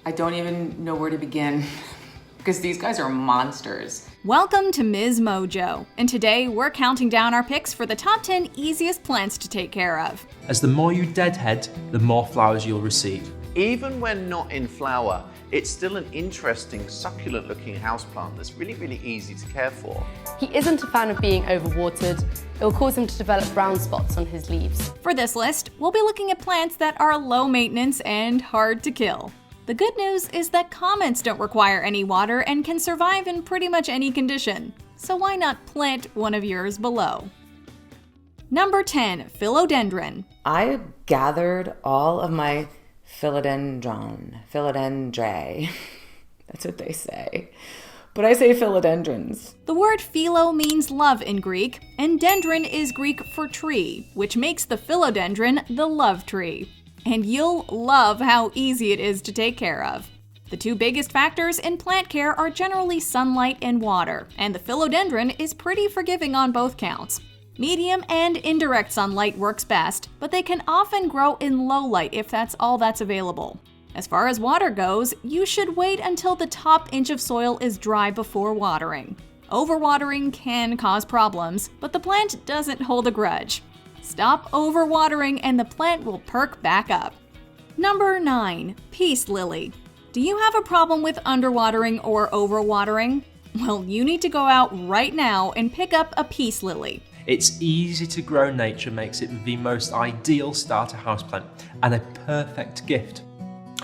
I don't even know where to begin because these guys are monsters. Welcome to MsMojo, and today we're counting down our picks for the top 10 easiest plants to take care of. As the more you deadhead, the more flowers you'll receive. Even when not in flower, it's still an interesting, succulent-looking houseplant that's really easy to care for. He isn't a fan of being overwatered. It will cause him to develop brown spots on his leaves. For this list, we'll be looking at plants that are low maintenance and hard to kill. The good news is that comets don't require any water and can survive in pretty much any condition. So why not plant one of yours below? Number 10, Philodendron. I gathered all of my philodendron. That's what they say. But I say philodendrons. The word philo means love in Greek, and dendron is Greek for tree, which makes the philodendron the love tree. And you'll love how easy it is to take care of. The two biggest factors in plant care are generally sunlight and water, and the philodendron is pretty forgiving on both counts. Medium and indirect sunlight works best, but they can often grow in low light if that's all that's available. As far as water goes, you should wait until the top inch of soil is dry before watering. Overwatering can cause problems, but the plant doesn't hold a grudge. Stop overwatering and the plant will perk back up. Number 9, Peace Lily. Do you have a problem with underwatering or overwatering? Well, you need to go out right now and pick up a peace lily. Its easy to grow nature makes it the most ideal starter houseplant and a perfect gift.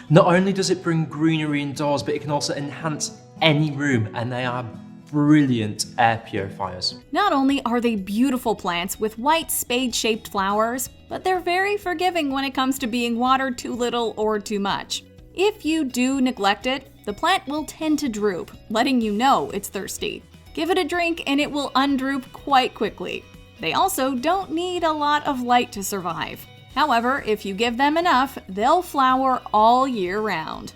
Not only does it bring greenery indoors, but it can also enhance any room, and they are brilliant air purifiers. Not only are they beautiful plants with white spade-shaped flowers, but they're very forgiving when it comes to being watered too little or too much. If you do neglect it, the plant will tend to droop, letting you know it's thirsty. Give it a drink and it will undroop quite quickly. They also don't need a lot of light to survive. However, if you give them enough, they'll flower all year round.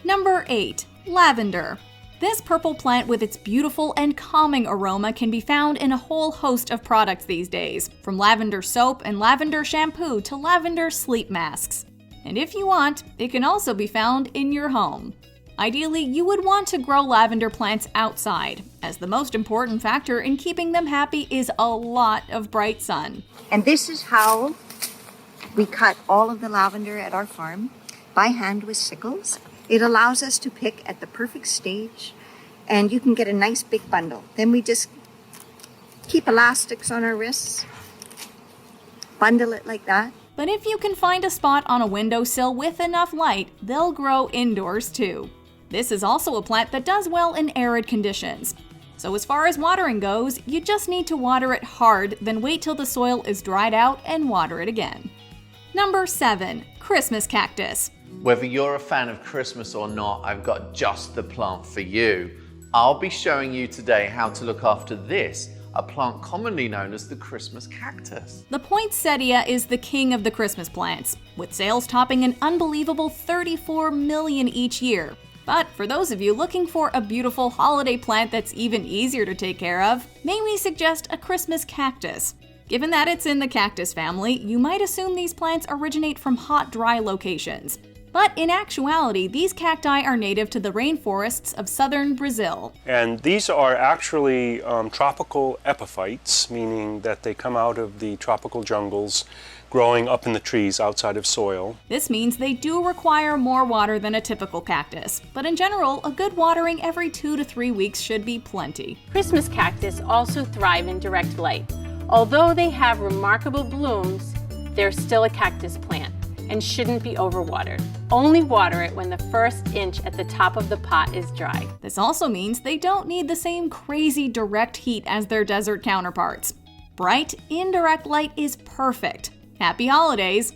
Number 8, Lavender. This purple plant with its beautiful and calming aroma can be found in a whole host of products these days, from lavender soap and lavender shampoo to lavender sleep masks. And if you want, it can also be found in your home. Ideally, you would want to grow lavender plants outside, as the most important factor in keeping them happy is a lot of bright sun. And this is how we cut all of the lavender at our farm, by hand with sickles. It allows us to pick at the perfect stage, and you can get a nice big bundle. Then we just keep elastics on our wrists, bundle it like that. But if you can find a spot on a windowsill with enough light, they'll grow indoors too. This is also a plant that does well in arid conditions. So as far as watering goes, you just need to water it hard, then wait till the soil is dried out and water it again. Number 7, Christmas Cactus. Whether you're a fan of Christmas or not, I've got just the plant for you. I'll be showing you today how to look after this, a plant commonly known as the Christmas cactus. The poinsettia is the king of the Christmas plants, with sales topping an unbelievable 34 million each year. But for those of you looking for a beautiful holiday plant that's even easier to take care of, may we suggest a Christmas cactus? Given that it's in the cactus family, you might assume these plants originate from hot, dry locations. But in actuality, these cacti are native to the rainforests of southern Brazil. And these are actually tropical epiphytes, meaning that they come out of the tropical jungles growing up in the trees outside of soil. This means they do require more water than a typical cactus, but in general, a good watering every 2 to 3 weeks should be plenty. Christmas cactus also thrive in direct light. Although they have remarkable blooms, they're still a cactus plant and shouldn't be overwatered. Only water it when the first inch at the top of the pot is dry. This also means they don't need the same crazy direct heat as their desert counterparts. Bright, indirect light is perfect. Happy holidays!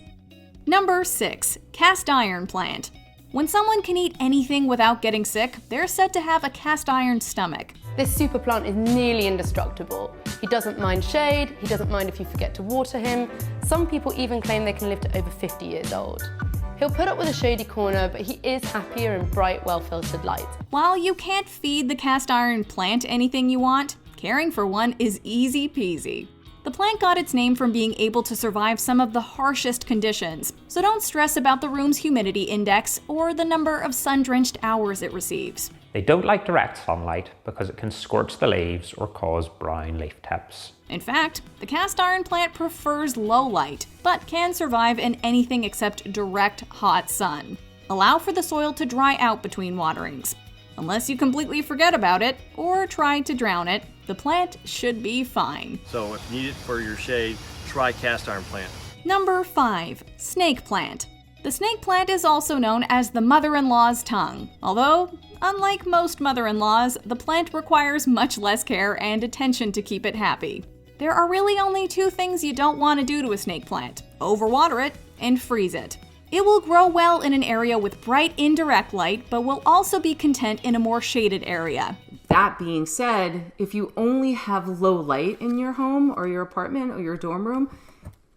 Number 6, cast iron plant. When someone can eat anything without getting sick, they're said to have a cast iron stomach. This super plant is nearly indestructible. He doesn't mind shade, he doesn't mind if you forget to water him. Some people even claim they can live to over 50 years old. He'll put up with a shady corner, but he is happier in bright, well-filtered light. While you can't feed the cast iron plant anything you want, caring for one is easy peasy. The plant got its name from being able to survive some of the harshest conditions, so don't stress about the room's humidity index or the number of sun-drenched hours it receives. They don't like direct sunlight because it can scorch the leaves or cause brown leaf tips. In fact, the cast iron plant prefers low light, but can survive in anything except direct hot sun. Allow for the soil to dry out between waterings. Unless you completely forget about it or try to drown it, the plant should be fine. So if needed for your shade, try cast iron plant. Number 5. Snake plant. The snake plant is also known as the mother-in-law's tongue, although, unlike most mother-in-laws, the plant requires much less care and attention to keep it happy. There are really only 2 things you don't want to do to a snake plant: overwater it and freeze it. It will grow well in an area with bright indirect light, but will also be content in a more shaded area. That being said, if you only have low light in your home or your apartment or your dorm room,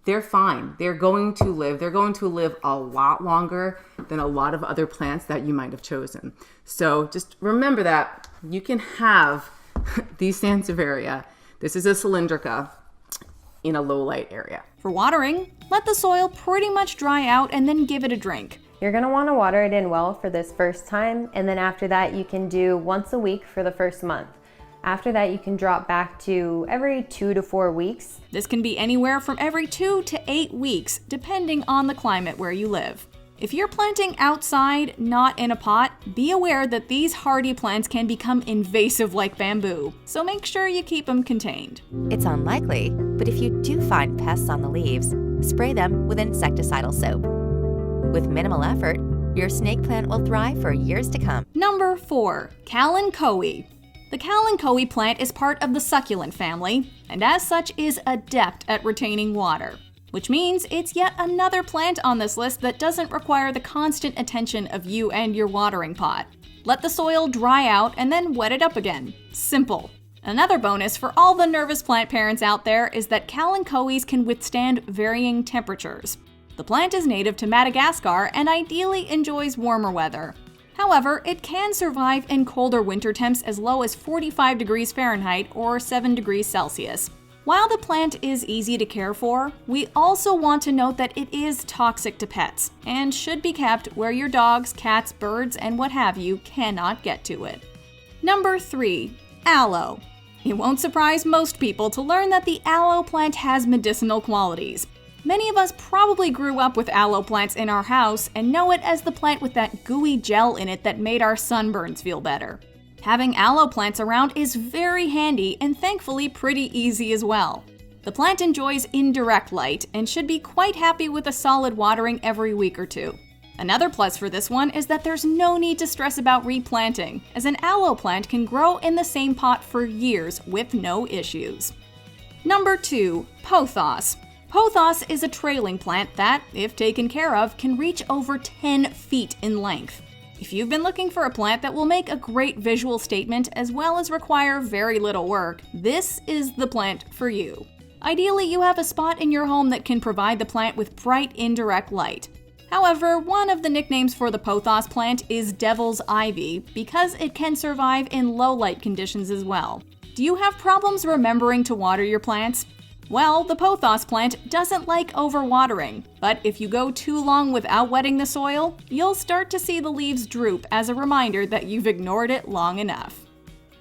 they're fine. They're going to live a lot longer than a lot of other plants that you might have chosen. So just remember that you can have these Sansevieria. This is a cylindrica in a low light area. For watering, let the soil pretty much dry out and then give it a drink. You're going to want to water it in well for this first time, and then after that you can do once a week for the first month. After that you can drop back to every 2 to 4 weeks. This can be anywhere from every 2 to 8 weeks, depending on the climate where you live. If you're planting outside, not in a pot, be aware that these hardy plants can become invasive like bamboo, so make sure you keep them contained. It's unlikely, but if you do find pests on the leaves, spray them with insecticidal soap. With minimal effort, your snake plant will thrive for years to come. Number 4. Kalanchoe. The kalanchoe plant is part of the succulent family, and as such is adept at retaining water, which means it's yet another plant on this list that doesn't require the constant attention of you and your watering pot. Let the soil dry out and then wet it up again. Simple. Another bonus for all the nervous plant parents out there is that kalanchoes can withstand varying temperatures. The plant is native to Madagascar and ideally enjoys warmer weather. However, it can survive in colder winter temps as low as 45 degrees Fahrenheit or 7 degrees Celsius. While the plant is easy to care for, we also want to note that it is toxic to pets and should be kept where your dogs, cats, birds, and what have you cannot get to it. Number 3. Aloe. It won't surprise most people to learn that the aloe plant has medicinal qualities. Many of us probably grew up with aloe plants in our house and know it as the plant with that gooey gel in it that made our sunburns feel better. Having aloe plants around is very handy and thankfully pretty easy as well. The plant enjoys indirect light and should be quite happy with a solid watering every week or 2. Another plus for this one is that there's no need to stress about replanting, as an aloe plant can grow in the same pot for years with no issues. Number 2. Pothos. Pothos is a trailing plant that, if taken care of, can reach over 10 feet in length. If you've been looking for a plant that will make a great visual statement as well as require very little work, this is the plant for you. Ideally, you have a spot in your home that can provide the plant with bright indirect light. However, one of the nicknames for the pothos plant is devil's ivy because it can survive in low light conditions as well. Do you have problems remembering to water your plants? Well, the pothos plant doesn't like overwatering, but if you go too long without wetting the soil, you'll start to see the leaves droop as a reminder that you've ignored it long enough.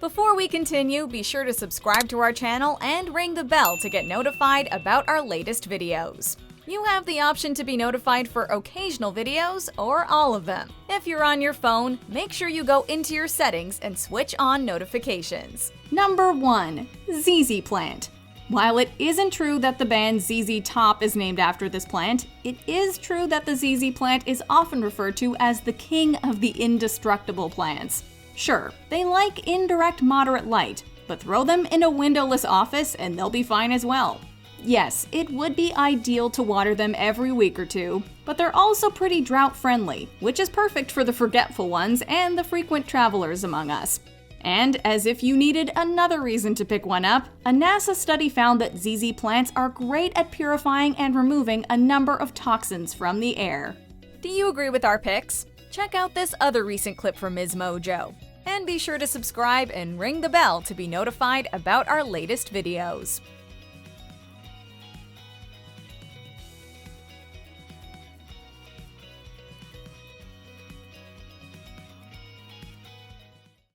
Before we continue, be sure to subscribe to our channel and ring the bell to get notified about our latest videos. You have the option to be notified for occasional videos or all of them. If you're on your phone, make sure you go into your settings and switch on notifications. Number 1. ZZ plant. While it isn't true that the band ZZ Top is named after this plant, it is true that the ZZ plant is often referred to as the king of the indestructible plants. Sure, they like indirect moderate light, but throw them in a windowless office and they'll be fine as well. Yes, it would be ideal to water them every week or 2, but they're also pretty drought friendly, which is perfect for the forgetful ones and the frequent travelers among us. And as if you needed another reason to pick one up, a NASA study found that ZZ plants are great at purifying and removing a number of toxins from the air. Do you agree with our picks? Check out this other recent clip from MsMojo. And be sure to subscribe and ring the bell to be notified about our latest videos.